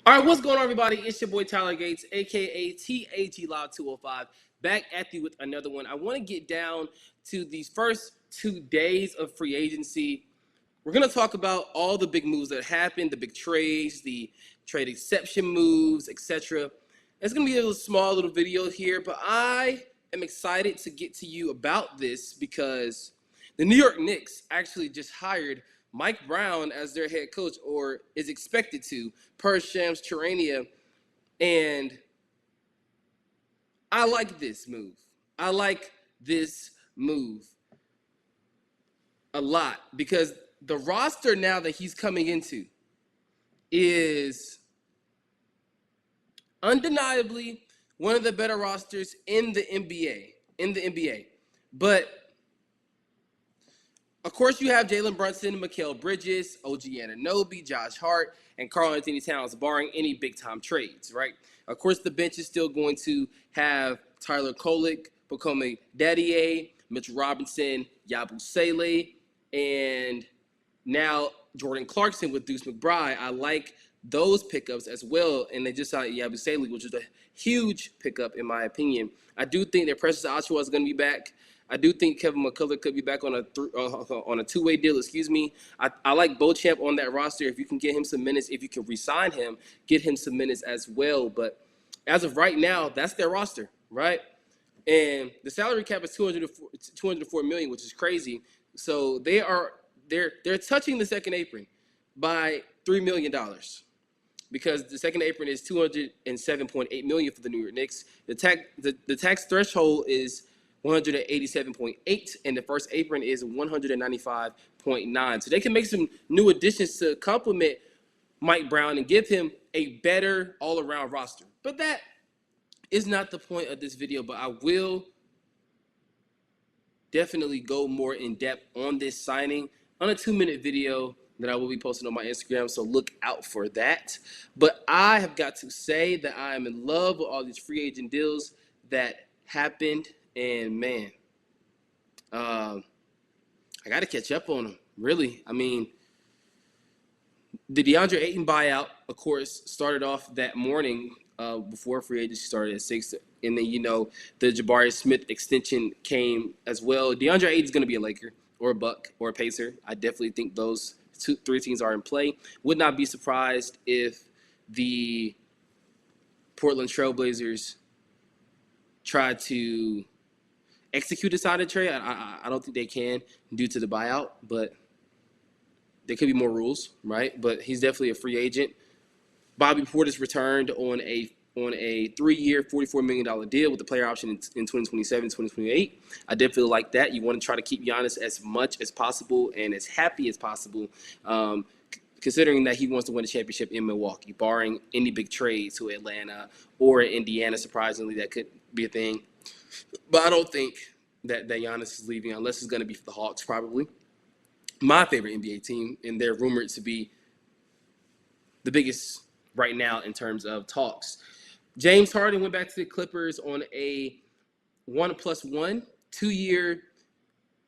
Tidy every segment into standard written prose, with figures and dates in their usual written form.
All right, what's going on, everybody? It's your boy Tyler Gates, aka TAG Live 205, back at you with another one. I want to get down to these first 2 days of free agency. We're going to talk about all the big moves that happened, the big trades, the trade exception moves, etc. It's going to be a small little video here, but I am excited to get to you about this because the New York Knicks actually just hired Mike Brown as their head coach, or is expected to, per Shams Charania. And I like this move. I like this move a lot because the roster now that he's coming into is undeniably one of the better rosters in the NBA. But of course, you have Jalen Brunson, Mikal Bridges, OG Anunoby, Josh Hart, and Karl-Anthony Towns, barring any big-time trades, right? Of course, the bench is still going to have Tyler Kolek, Bakome Daddier, Mitchell Robinson, Yabusele, and now Jordan Clarkson with Deuce McBride. I like those pickups as well, and they just signed Yabusele, which is a huge pickup in my opinion. I do think that Precious Achiuwa is going to be back. I do think Kevin McCullough could be back on a two-way deal. Excuse me. I like Beauchamp on that roster. If you can get him some minutes, if you can re-sign him, get him some minutes as well. But as of right now, that's their roster, right? And the salary cap is $204 million, which is crazy. So they're touching the second apron by $3 million. Because the second apron is $207.8 million for the New York Knicks. The tax threshold is 187.8, and the first apron is 195.9. So they can make some new additions to complement Mike Brown and give him a better all-around roster. But that is not the point of this video, but I will definitely go more in depth on this signing on a 2-minute video that I will be posting on my Instagram, so look out for that. But I have got to say that I am in love with all these free agent deals that happened, and man, I got to catch up on them, really. I mean, the DeAndre Ayton buyout, of course, started off that morning before free agency started at 6, and then, the Jabari Smith extension came as well. DeAndre Ayton's going to be a Laker or a Buck or a Pacer. I definitely think those three teams are in play. Would not be surprised if the Portland Trailblazers try to execute a sign and trade. I don't think they can due to the buyout, but there could be more rules, right? But he's definitely a free agent. Bobby Portis returned on a 3-year, $44 million deal with the player option in 2027, 2028. I definitely like that. You want to try to keep Giannis as much as possible and as happy as possible, considering that he wants to win a championship in Milwaukee, barring any big trade to Atlanta or Indiana. Surprisingly, that could be a thing. But I don't think that Giannis is leaving unless it's going to be for the Hawks, probably. My favorite NBA team, and they're rumored to be the biggest right now in terms of talks. James Harden went back to the Clippers on a 1+1, 2-year,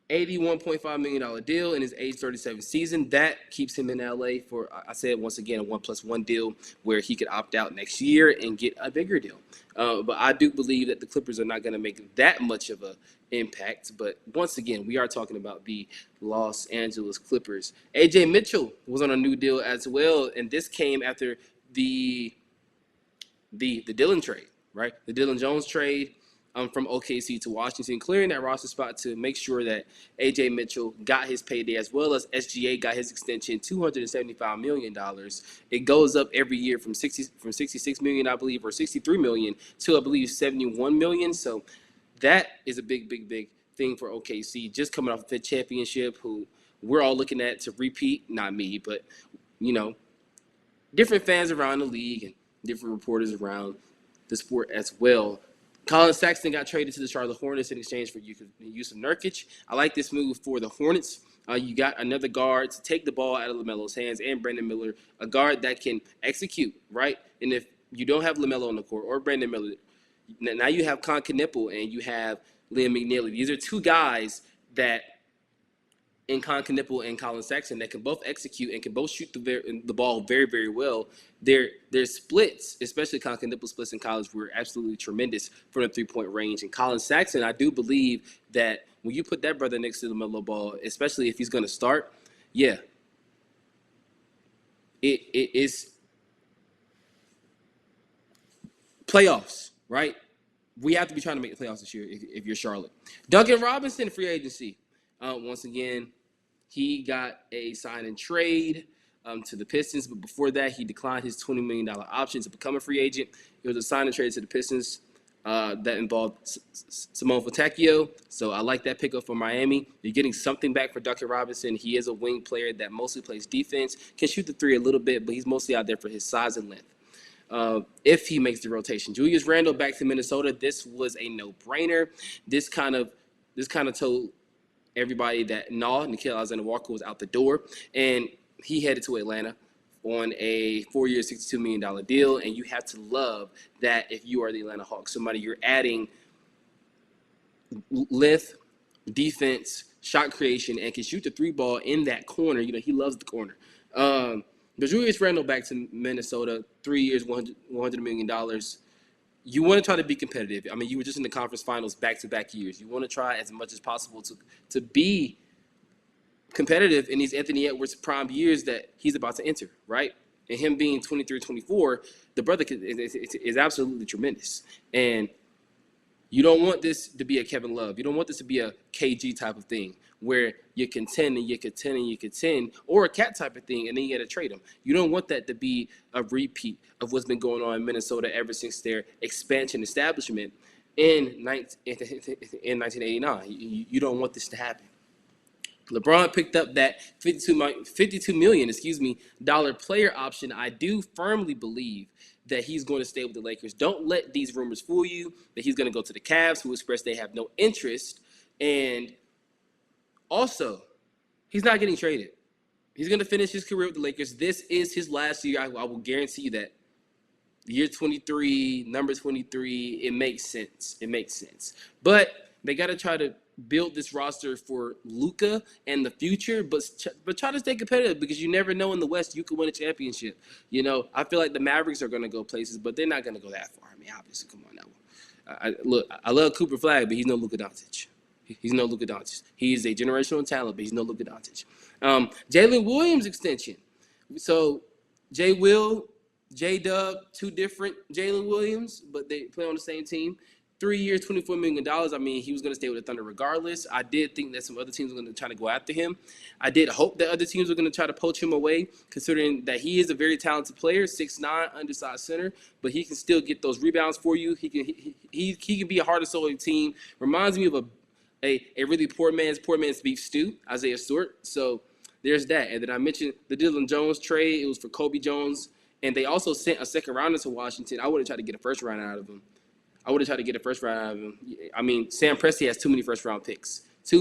$81.5 million deal in his age 37 season. That keeps him in LA for, I said once again, a 1+1 deal where he could opt out next year and get a bigger deal. But I do believe that the Clippers are not going to make that much of an impact. But once again, we are talking about the Los Angeles Clippers. AJ Mitchell was on a new deal as well, and this came after the Dillon trade, right? The Dillon Jones trade from OKC to Washington, clearing that roster spot to make sure that AJ Mitchell got his payday, as well as SGA got his extension, $275 million. It goes up every year from $66 million, I believe, or $63 million to, I believe, $71 million. So that is a big thing for OKC, just coming off a fifth championship, who we're all looking at to repeat. Not me, but, different fans around the league and different reporters around the sport as well. Colin Sexton got traded to the Charlotte Hornets in exchange for Jusuf Nurkic. I like this move for the Hornets. You got another guard to take the ball out of LaMelo's hands, and Brandon Miller, a guard that can execute, right? And if you don't have LaMelo on the court or Brandon Miller, now you have Con Knipple and you have Liam McNeely. These are two guys that in Con Knipple and Colin Sexton that can both execute and can both shoot the ball very, very well. Their splits, especially Con Knipple splits in college, were absolutely tremendous from the three-point range. And Colin Sexton, I do believe that when you put that brother next to the Melo Ball, especially if he's going to start, yeah, it is playoffs, right? We have to be trying to make the playoffs this year if you're Charlotte. Duncan Robinson, free agency. Once again, he got a sign and trade to the Pistons, but before that, he declined his $20 million option to become a free agent. It was a sign and trade to the Pistons that involved Simone Fontecchio. So I like that pickup for Miami. You're getting something back for Duncan Robinson. He is a wing player that mostly plays defense, can shoot the three a little bit, but he's mostly out there for his size and length. If he makes the rotation, Julius Randle back to Minnesota. This was a no-brainer. This kind of told everybody that Nickeil Alexander-Walker was out the door, and he headed to Atlanta on a 4-year, $62 million deal. And you have to love that if you are the Atlanta Hawks, somebody you're adding length, defense, shot creation, and can shoot the three ball in that corner. You know, he loves the corner. But Julius Randle back to Minnesota, 3 years, $100 million. You want to try to be competitive. I mean, you were just in the conference finals back-to-back years. You want to try as much as possible to be competitive in these Anthony Edwards prime years that he's about to enter, right? And him being 23, 24, the brother is absolutely tremendous. And you don't want this to be a Kevin Love. You don't want this to be a KG type of thing where you contend and you contend and you contend, or a Cat type of thing, and then you got to trade him. You don't want that to be a repeat of what's been going on in Minnesota ever since their expansion establishment in 1989. You don't want this to happen. LeBron picked up that $52 million dollar player option. I do firmly believe that he's going to stay with the Lakers. Don't let these rumors fool you that he's going to go to the Cavs, who expressed they have no interest. And also, he's not getting traded. He's going to finish his career with the Lakers. This is his last year. I will guarantee you that. Year 23, number 23, it makes sense. It makes sense. But they got to try to build this roster for Luka and the future, but try to stay competitive, because you never know in the West you could win a championship. You know, I feel like the Mavericks are going to go places, but they're not going to go that far. I mean, obviously, come on now. I love Cooper Flag, but he's no Luka Doncic. He's no Luka Doncic. He's a generational talent, but he's no Luka Doncic. Jalen Williams extension. So J-Dub, two different Jalen Williams, but they play on the same team. 3 years, $24 million. I mean, he was going to stay with the Thunder regardless. I did think that some other teams were going to try to go after him. I did hope that other teams were going to try to poach him away, considering that he is a very talented player, 6'9", undersized center, but he can still get those rebounds for you. He can be a heart and soul of the team. Reminds me of a really poor man's beef stew, Isaiah Stewart. So there's that. And then I mentioned the Dylan Jones trade. It was for Kobe Jones. And they also sent a second rounder to Washington. I would have tried to get a first round out of him. I mean, Sam Presti has too many first-round picks. I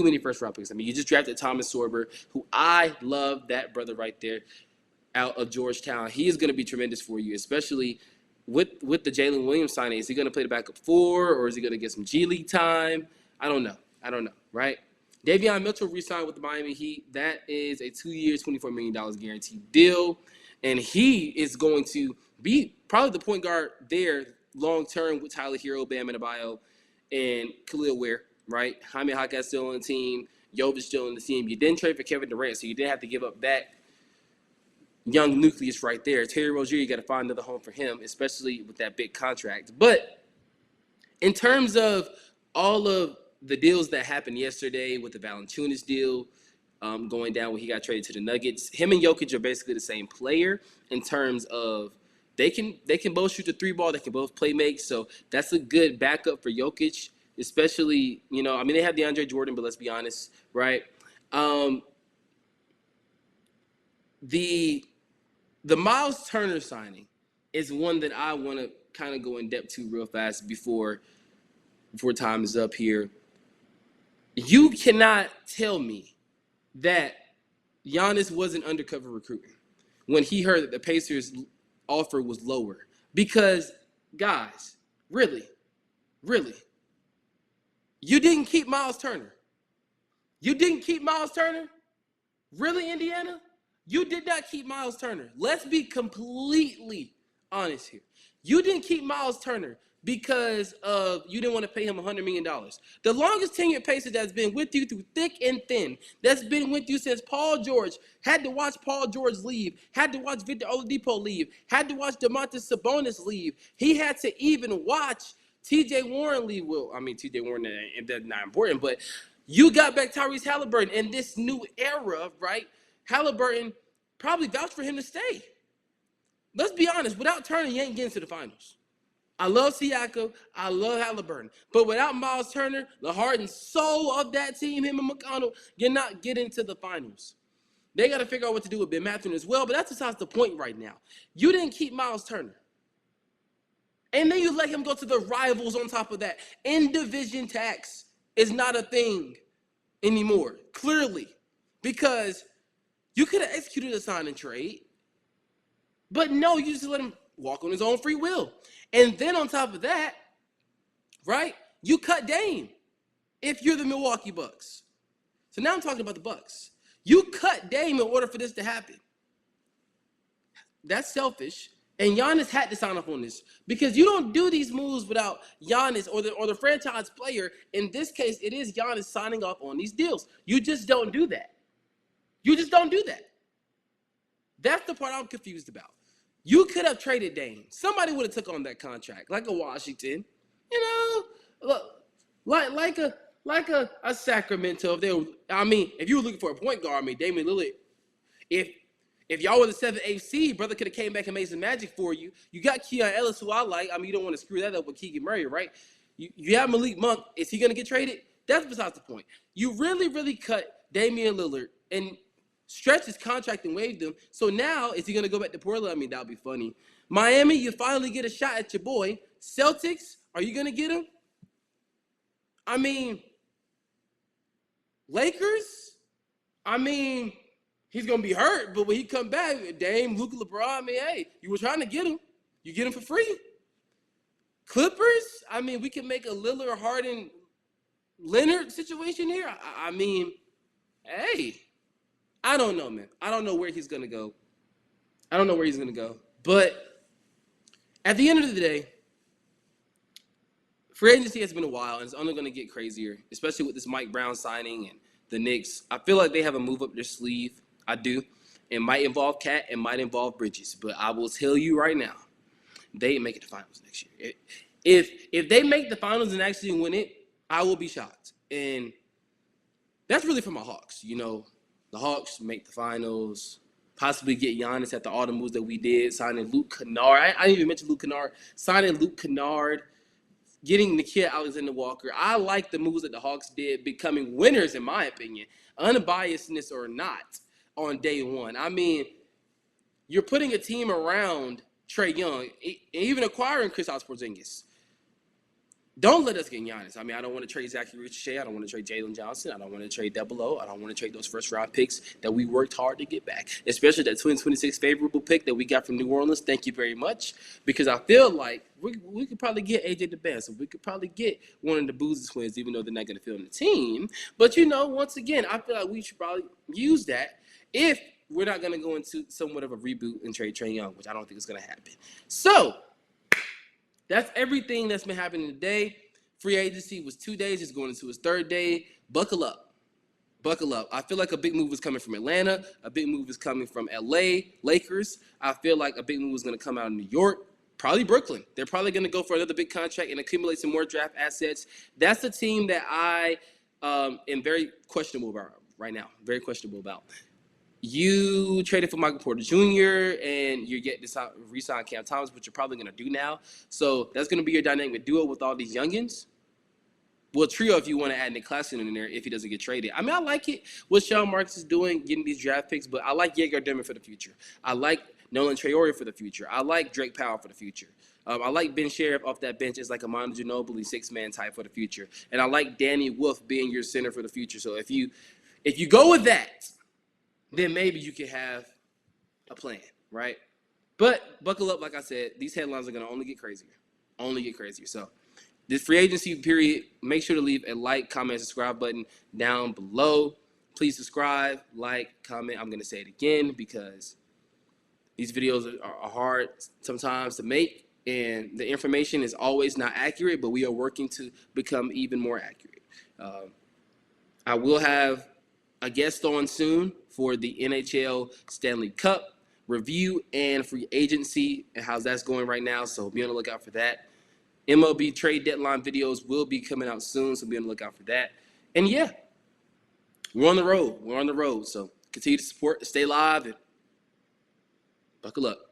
mean, you just drafted Thomas Sorber, who I love that brother right there out of Georgetown. He is going to be tremendous for you, especially with the Jalen Williams signing. Is he going to play the backup four, or is he going to get some G League time? I don't know, right? Davion Mitchell re-signed with the Miami Heat. That is a 2 years, $24 million guaranteed deal. And he is going to be probably the point guard there long-term with Tyler Hero, Bam Adebayo, and Khalil Ware, right? Jaime Jaquez still on the team. Jovic still on the team. You didn't trade for Kevin Durant, so you didn't have to give up that young nucleus right there. Terry Rozier, you got to find another home for him, especially with that big contract. But in terms of all of the deals that happened yesterday with the Valanciunas deal going down when he got traded to the Nuggets, him and Jokic are basically the same player in terms of they can both shoot the three ball. They can both play make. So that's a good backup for Jokic, especially, you know, I mean, they have DeAndre Jordan, but let's be honest, right? The Miles Turner signing is one that I want to kind of go in depth to real fast before time is up here. You cannot tell me that Giannis wasn't undercover recruiting when he heard that the Pacers offer was lower, because guys, really, you didn't keep Miles Turner. Really, Indiana? You did not keep Miles Turner. Let's be completely honest here. You didn't keep Miles Turner because of you didn't want to pay him $100 million. The longest tenured Pacer that's been with you through thick and thin, that's been with you since Paul George, had to watch Paul George leave, had to watch Victor Oladipo leave, had to watch Domantas Sabonis leave. He had to even watch TJ Warren leave. Well, I mean, TJ Warren, that's not important, but you got back Tyrese Halliburton in this new era, right? Halliburton probably vouched for him to stay. Let's be honest. Without Turner, you ain't getting to the finals. I love Siakam. I love Halliburton. But without Miles Turner, the heart and soul of that team, him and McConnell, you're not getting to the finals. They got to figure out what to do with Ben Mathurin as well, but that's besides the point right now. You didn't keep Miles Turner. And then you let him go to the rivals on top of that. In-division tax is not a thing anymore, clearly, because you could have executed a sign and trade, but no, you just let him walk on his own free will. And then on top of that, right, you cut Dame if you're the Milwaukee Bucks. So now I'm talking about the Bucks. You cut Dame in order for this to happen. That's selfish. And Giannis had to sign up on this because you don't do these moves without Giannis or the franchise player. In this case, it is Giannis signing off on these deals. You just don't do that. You just don't do that. That's the part I'm confused about. You could have traded Dame. Somebody would have took on that contract, like a Washington, you know, like a Sacramento. If you were looking for a point guard, Damian Lillard, if y'all were the 7th, 8th seed, brother could have came back and made some magic for you. You got Keon Ellis, who I like. You don't want to screw that up with Keegan Murray, right? You have Malik Monk. Is he going to get traded? That's besides the point. You really, really cut Damian Lillard and stretched his contract and waived him. So now, is he going to go back to Portland? That would be funny. Miami, you finally get a shot at your boy. Celtics, are you going to get him? Lakers? He's going to be hurt, but when he come back, Dame, Luka, LeBron, hey, you were trying to get him. You get him for free. Clippers? We can make a Lillard, Harden, Leonard situation here. Hey, I don't know, man. I don't know where he's going to go. But at the end of the day, free agency has been a while, and it's only going to get crazier, especially with this Mike Brown signing and the Knicks. I feel like they have a move up their sleeve. I do. It might involve Cat. It might involve Bridges. But I will tell you right now, they ain't making the finals next year. If they make the finals and actually win it, I will be shocked. And that's really for my Hawks. The Hawks make the finals, possibly get Giannis at all the moves that we did, signing Luke Kennard. I didn't even mention Luke Kennard. Signing Luke Kennard, getting Nickeil Alexander-Walker. I like the moves that the Hawks did, becoming winners, in my opinion, unbiasedness or not, on day one. You're putting a team around Trae Young, even acquiring Kristaps Porzingis. Don't let us get Giannis. I don't want to trade Zachary Richardson. I don't want to trade Jalen Johnson. I don't want to trade Double O. I don't want to trade those first-round picks that we worked hard to get back, especially that 2026 favorable pick that we got from New Orleans. Thank you very much, because I feel like we could probably get AJ DeBanson. We could probably get one of the Boozy twins, even though they're not going to fill in the team. But, once again, I feel like we should probably use that if we're not going to go into somewhat of a reboot and trade Trae Young, which I don't think is going to happen. So that's everything that's been happening today. Free agency was 2 days. It's going into its third day. Buckle up. I feel like a big move is coming from Atlanta. A big move is coming from LA, Lakers. I feel like a big move is going to come out of New York, probably Brooklyn. They're probably going to go for another big contract and accumulate some more draft assets. That's the team that I am very questionable about right now. Very questionable about. You traded for Michael Porter Jr. and you're getting to re-sign Cam Thomas, which you're probably going to do now. So that's going to be your dynamic duo with all these youngins. Well, trio if you want to add Nick Claxton in there if he doesn't get traded. I like it what Sean Marks is doing, getting these draft picks, but I like Jaeger Dimmer for the future. I like Nolan Traore for the future. I like Drake Powell for the future. I like Ben Sheriff off that bench as like a Manu Ginobili six-man type for the future. And I like Danny Wolf being your center for the future. So if you go with that, then maybe you can have a plan, right? But buckle up, like I said, these headlines are going to only get crazier. So this free agency period, make sure to leave a like, comment, subscribe button down below. Please subscribe, like, comment. I'm gonna say it again because these videos are hard sometimes to make, and the information is always not accurate, but we are working to become even more accurate. I will have a guest on soon for the NHL Stanley Cup review and free agency and how that's going right now, so be on the lookout for that. MLB trade deadline videos will be coming out soon, so be on the lookout for that. And yeah, we're on the road. So continue to support, stay live, and buckle up.